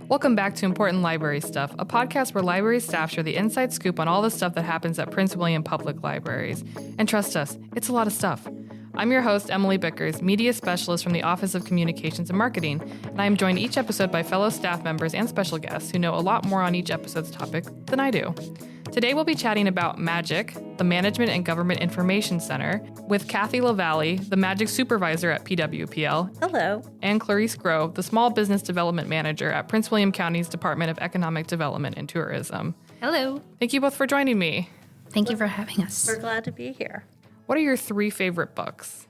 Welcome back to Important Library Stuff, a podcast where library staff share the inside scoop on all the stuff that happens at Prince William Public Libraries. And trust us, it's a lot of stuff. I'm your host, Emily Bickers, media specialist from the Office of Communications and Marketing, and I am joined each episode by fellow staff members and special guests who know a lot more on each episode's topic than I do. Today we'll be chatting about MAGIC, the Management and Government Information Center, with Kathy LaValle, the MAGIC supervisor at PWPL. Hello. And Clarice Grove, the Small Business Development Manager at Prince William County's Department of Economic Development and Tourism. Hello. Thank you both for joining me. Thank you for having us. We're glad to be here. What are your three favorite books?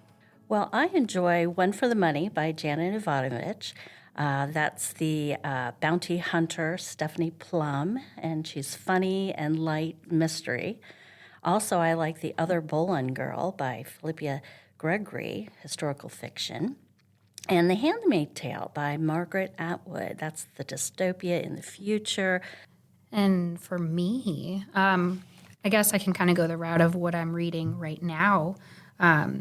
Well, I enjoy One for the Money by Janet Ivanovich. That's the bounty hunter, Stephanie Plum, and she's funny and light mystery. Also, I like The Other Boleyn Girl by Philippa Gregory, historical fiction. And The Handmaid's Tale by Margaret Atwood. That's the dystopia in the future. And for me, I guess I can kind of go the route of what I'm reading right now.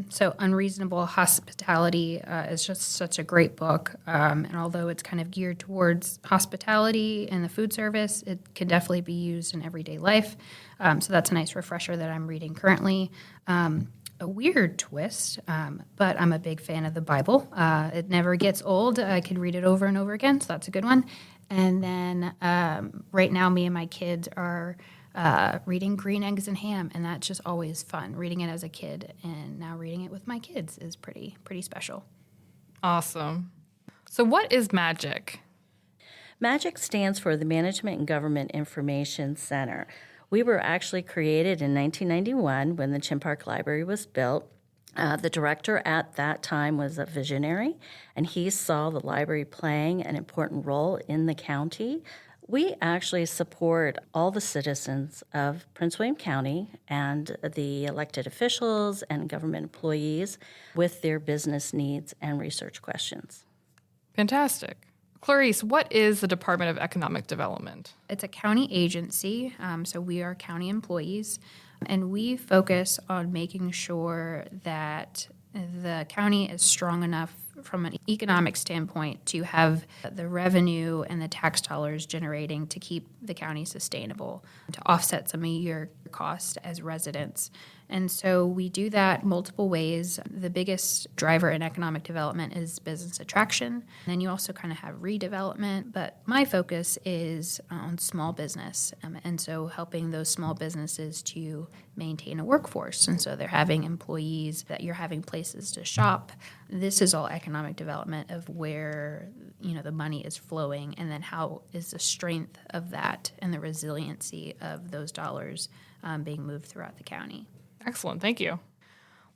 So Unreasonable Hospitality is just such a great book. And although it's kind of geared towards hospitality and the food service, it can definitely be used in everyday life. So that's a nice refresher that I'm reading currently. A weird twist, but I'm a big fan of the Bible. It never gets old. I can read it over and over again, so that's a good one. And then right now, me and my kids are reading Green Eggs and Ham, and that's just always fun. Reading it as a kid, and now reading it with my kids is pretty special. Awesome. So what is MAGIC? MAGIC stands for the Management and Government Information Center. We were actually created in 1991 when the Chin Park Library was built. The director at that time was a visionary, and he saw the library playing an important role in the county. We actually support all the citizens of Prince William County and the elected officials and government employees with their business needs and research questions. Fantastic. Clarice, what is the Department of Economic Development? It's a county agency, so we are county employees, and we focus on making sure that the county is strong enough from an economic standpoint to have the revenue and the tax dollars generating to keep the county sustainable, to offset some of your costs as residents. And so we do that multiple ways. The biggest driver in economic development is business attraction. And then you also kind of have redevelopment, but my focus is on small business. And so helping those small businesses to maintain a workforce. And so they're having employees, that you're having places to shop. This is all economic development of where, the money is flowing, and then how is the strength of that and the resiliency of those dollars being moved throughout the county. Excellent. Thank you.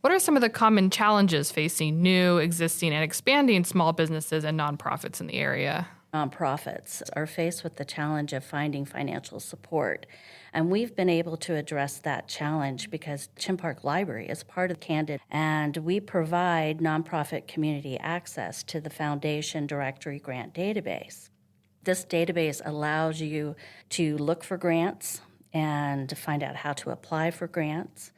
What are some of the common challenges facing new, existing, and expanding small businesses and nonprofits in the area? Nonprofits are faced with the challenge of finding financial support. And we've been able to address that challenge because Chin Park Library is part of Candid, and we provide nonprofit community access to the Foundation Directory Grant Database. This database allows you to look for grants and to find out how to apply for grants.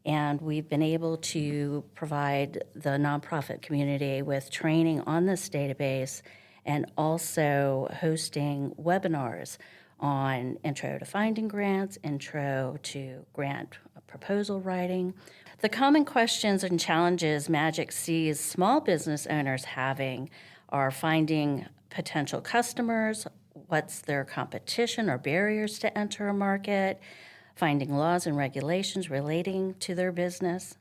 And we've been able to provide the nonprofit community with training on this database and also hosting webinars on intro to finding grants, intro to grant proposal writing. The common questions and challenges MAGIC sees small business owners having are finding potential customers, what's their competition or barriers to enter a market, finding laws and regulations relating to their business.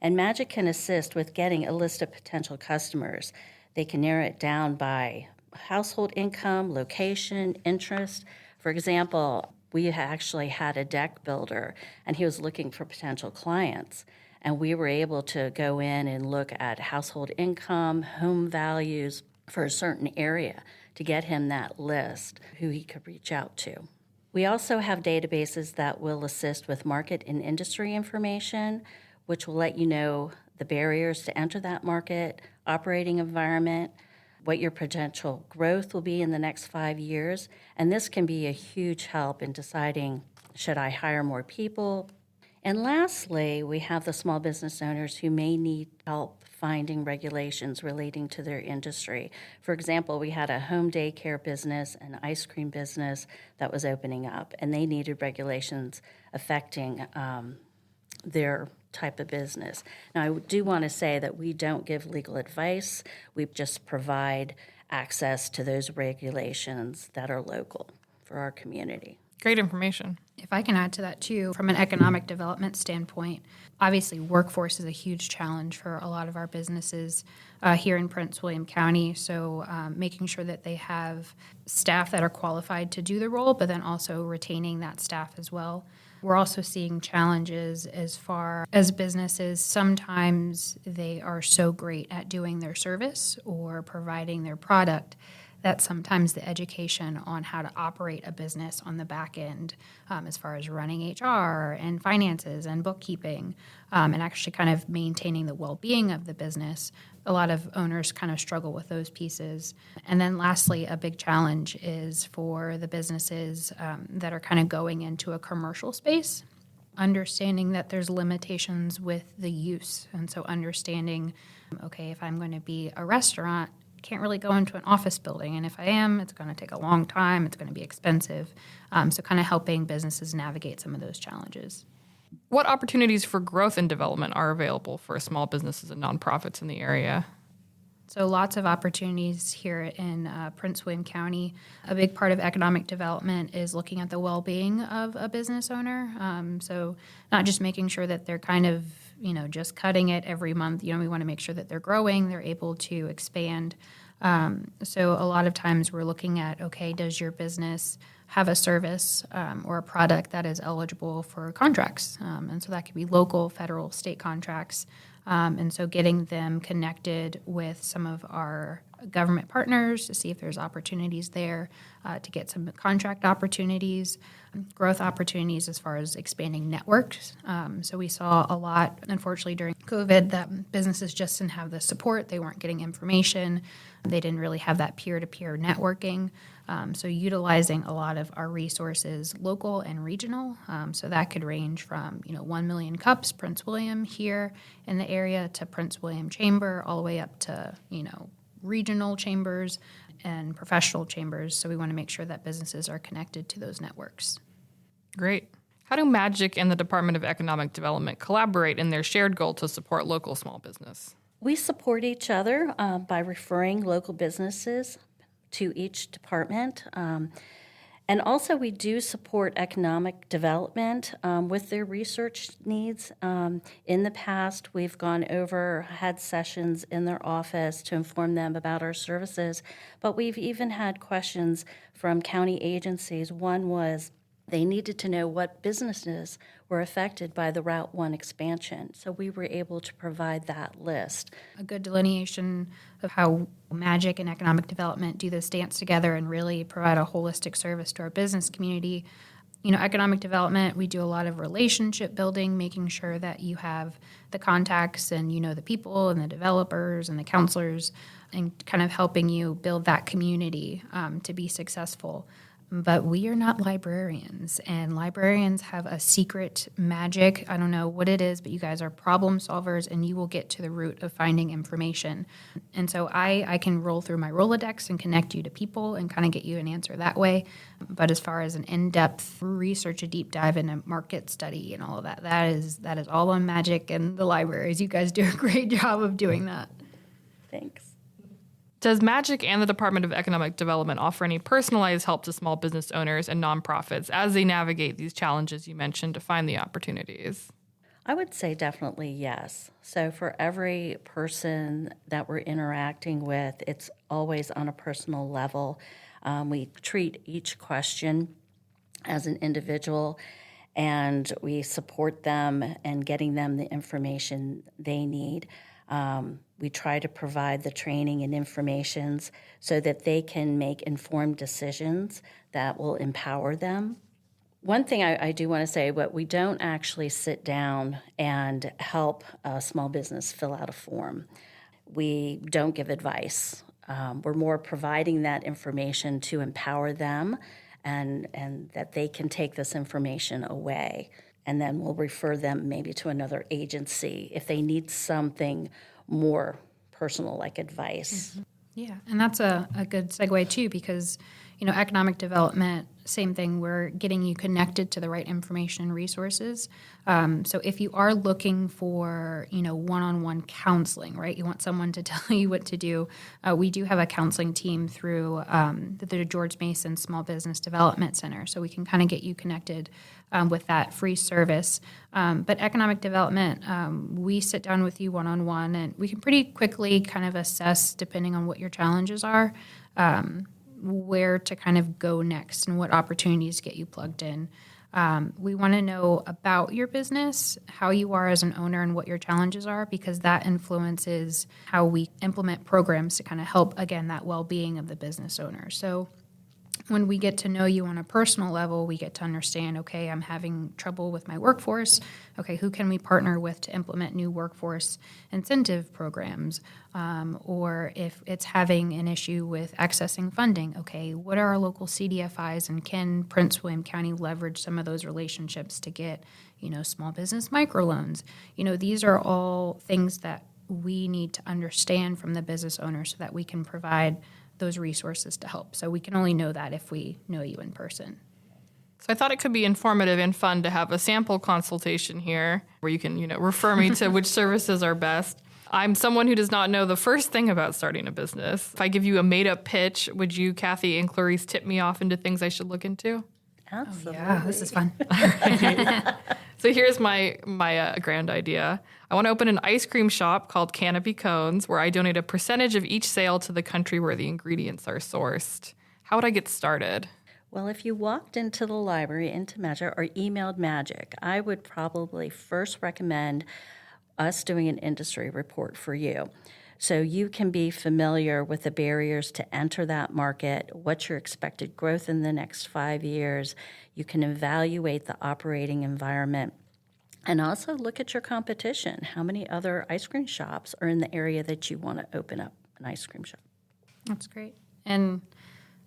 And MAGIC can assist with getting a list of potential customers. They can narrow it down by household income, location, interest. For example, we actually had a deck builder, and he was looking for potential clients. And we were able to go in and look at household income, home values for a certain area to get him that list, who he could reach out to. We also have databases that will assist with market and industry information, which will let you know the barriers to enter that market, operating environment, what your potential growth will be in the next 5 years. And this can be a huge help in deciding, should I hire more people, And lastly, we have the small business owners who may need help finding regulations relating to their industry. For example, we had a home daycare business, an ice cream business that was opening up, and they needed regulations affecting their type of business. Now, I do want to say that we don't give legal advice. We just provide access to those regulations that are local for our community. Great information. If I can add to that too, from an economic development standpoint, obviously workforce is a huge challenge for a lot of our businesses here in Prince William County. So making sure that they have staff that are qualified to do the role, but then also retaining that staff as well. We're also seeing challenges as far as businesses. Sometimes they are so great at doing their service or providing their product that sometimes the education on how to operate a business on the back end, as far as running HR and finances and bookkeeping, and actually kind of maintaining the well-being of the business, a lot of owners kind of struggle with those pieces. And then lastly, a big challenge is for the businesses that are kind of going into a commercial space, understanding that there's limitations with the use. And so understanding, okay, if I'm going to be a restaurant, can't really go into an office building. And if I am, it's going to take a long time. It's going to be expensive. So kind of helping businesses navigate some of those challenges. What opportunities for growth and development are available for small businesses and nonprofits in the area? So lots of opportunities here in Prince William County. A big part of economic development is looking at the well-being of a business owner. So not just making sure that they're kind of, just cutting it every month. We want to make sure that they're growing, they're able to expand. So a lot of times we're looking at, okay, does your business have a service or a product that is eligible for contracts? And so that could be local, federal, state contracts. And so getting them connected with some of our government partners to see if there's opportunities there to get some contract opportunities, growth opportunities as far as expanding networks. So we saw a lot, unfortunately, during COVID that businesses just didn't have the support. They weren't getting information. They didn't really have that peer-to-peer networking. So utilizing a lot of our resources, local and regional. So that could range from, 1 Million Cups, Prince William here in the area, to Prince William Chamber, all the way up to, regional chambers and professional chambers. So we want to make sure that businesses are connected to those networks. Great. How do Magic and the Department of Economic Development collaborate in their shared goal to support local small business? We support each other by referring local businesses to each department. And also we do support economic development with their research needs. In the past, we've had sessions in their office to inform them about our services, but we've even had questions from county agencies. One was they needed to know what businesses were affected by the Route 1 expansion, so we were able to provide that list. A good delineation of how Magic and economic development do this dance together and really provide a holistic service to our business community. Economic development, we do a lot of relationship building, making sure that you have the contacts and the people and the developers and the counselors, and kind of helping you build that community to be successful. But we are not librarians, and librarians have a secret magic. I don't know what it is, but you guys are problem solvers, and you will get to the root of finding information. And so I can roll through my Rolodex and connect you to people and kind of get you an answer that way. But as far as an in-depth research, a deep dive in a market study and all of that, that is all on Magic and the libraries. You guys do a great job of doing that. Thanks. Does Magic and the Department of Economic Development offer any personalized help to small business owners and nonprofits as they navigate these challenges you mentioned to find the opportunities? I would say definitely yes. So for every person that we're interacting with, it's always on a personal level. We treat each question as an individual, and we support them and getting them the information they need. We try to provide the training and information so that they can make informed decisions that will empower them. One thing I do want to say, but we don't actually sit down and help a small business fill out a form. We don't give advice. We're more providing that information to empower them and that they can take this information away and then we'll refer them maybe to another agency if they need something more personal, like advice. Yeah, and that's a good segue too, because economic development, same thing. We're getting you connected to the right information and resources. So if you are looking for one-on-one counseling, right? You want someone to tell you what to do. We do have a counseling team through the George Mason Small Business Development Center, so we can kind of get you connected with that free service. But economic development, we sit down with you one-on-one, and we can pretty quickly kind of assess, depending on what your challenges are, where to kind of go next and what opportunities get you plugged in. We want to know about your business, how you are as an owner, and what your challenges are, because that influences how we implement programs to kind of help, again, that well-being of the business owner. So when we get to know you on a personal level, we get to understand, okay, I'm having trouble with my workforce. Okay, who can we partner with to implement new workforce incentive programs? Or if it's having an issue with accessing funding, okay, what are our local CDFIs, and can Prince William County leverage some of those relationships to get, small business microloans? These are all things that we need to understand from the business owner so that we can provide those resources to help. So we can only know that if we know you in person. So I thought it could be informative and fun to have a sample consultation here where you can, refer me to which services are best. I'm someone who does not know the first thing about starting a business. If I give you a made-up pitch, would you, Kathy and Clarice, tip me off into things I should look into? Absolutely. Oh, yeah, this is fun. So here's my grand idea. I want to open an ice cream shop called Canopy Cones, where I donate a percentage of each sale to the country where the ingredients are sourced. How would I get started? Well, if you walked into the library, into Magic, or emailed Magic, I would probably first recommend us doing an industry report for you. So you can be familiar with the barriers to enter that market, what's your expected growth in the next 5 years. You can evaluate the operating environment and also look at your competition. How many other ice cream shops are in the area that you want to open up an ice cream shop? That's great. And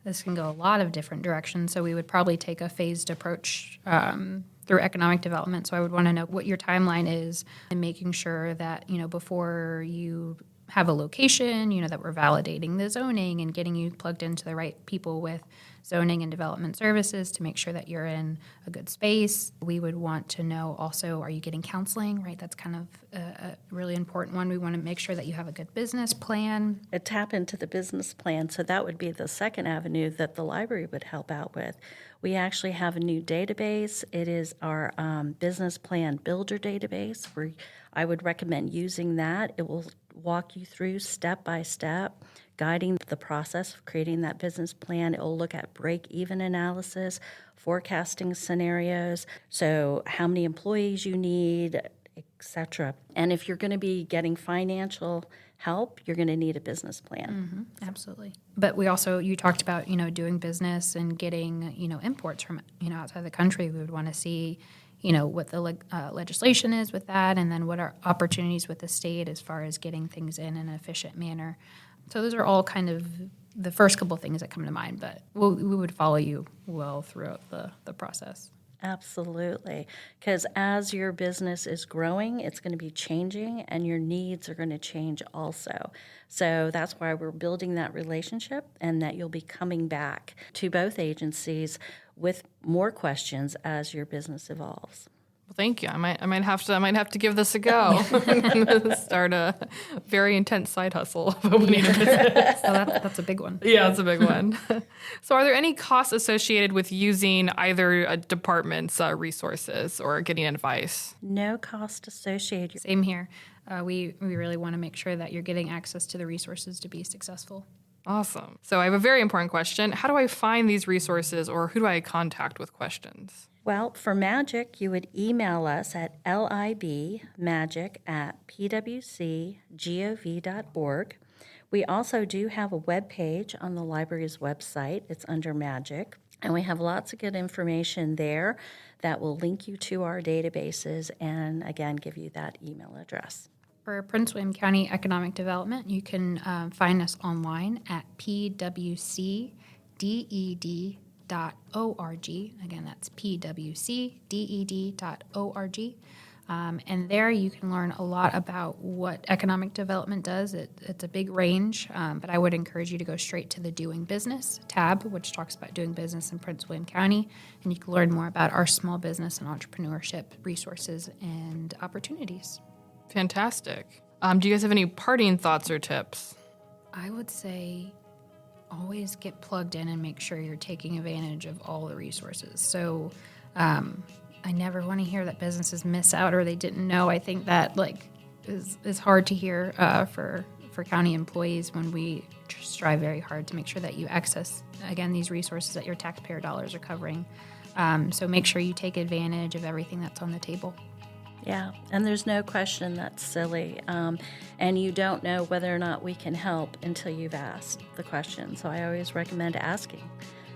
this can go a lot of different directions, so we would probably take a phased approach through economic development. So I would want to know what your timeline is and making sure that, before you have a location, that we're validating the zoning and getting you plugged into the right people with zoning and development services to make sure that you're in a good space. We would want to know also, are you getting counseling, right? That's kind of a really important one. We want to make sure that you have a good business plan. Tap into the business plan. So that would be the second avenue that the library would help out with. We actually have a new database. It is our business plan builder database, where I would recommend using that. It will walk you through step by step, guiding the process of creating that business plan. It will look at break-even analysis, forecasting scenarios, so how many employees you need, etc. And if you're going to be getting financial help, you're going to need a business plan. Mm-hmm, absolutely. But we also, you talked about, doing business and getting, imports from, outside the country. We would want to see, what the legislation is with that, and then what are opportunities with the state as far as getting things in an efficient manner. So those are all kind of the first couple of things that come to mind, but we would follow you well throughout the process. Absolutely. Because as your business is growing, it's going to be changing, and your needs are going to change also. So that's why we're building that relationship, and that you'll be coming back to both agencies with more questions as your business evolves. Well, thank you. I might have to give this a go. I'm gonna start a very intense side hustle of opening a business. So that's a big one. Yeah, it's a big one. So are there any costs associated with using either a department's resources or getting advice? No cost associated. Same here. We really want to make sure that you're getting access to the resources to be successful. Awesome. So I have a very important question. How do I find these resources, or who do I contact with questions? Well, for Magic, you would email us at libmagic@pwcgov.org. We also do have a web page on the library's website. It's under Magic, and we have lots of good information there that will link you to our databases and, again, give you that email address. For Prince William County Economic Development, you can find us online at pwcded.org. Again, that's PWCDED.org. And there you can learn a lot about what economic development does. It's a big range, but I would encourage you to go straight to the Doing Business tab, which talks about doing business in Prince William County, and you can learn more about our small business and entrepreneurship resources and opportunities. Fantastic. Do you guys have any parting thoughts or tips? I would say always get plugged in and make sure you're taking advantage of all the resources. So I never want to hear that businesses miss out or they didn't know. I think that is hard to hear for county employees when we strive very hard to make sure that you access, again, these resources that your taxpayer dollars are covering. So make sure you take advantage of everything that's on the table. Yeah, and there's no question that's silly. And you don't know whether or not we can help until you've asked the question. So I always recommend asking.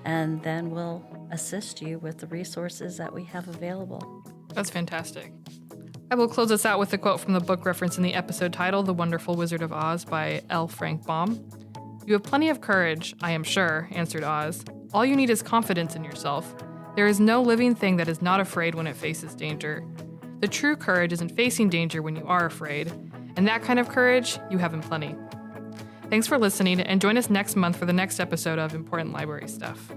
And then we'll assist you with the resources that we have available. That's fantastic. I will close us out with a quote from the book referenced in the episode title, The Wonderful Wizard of Oz by L. Frank Baum. "You have plenty of courage, I am sure," answered Oz. "All you need is confidence in yourself. There is no living thing that is not afraid when it faces danger. The true courage is in facing danger when you are afraid, and that kind of courage you have in plenty." Thanks for listening, and join us next month for the next episode of Important Library Stuff.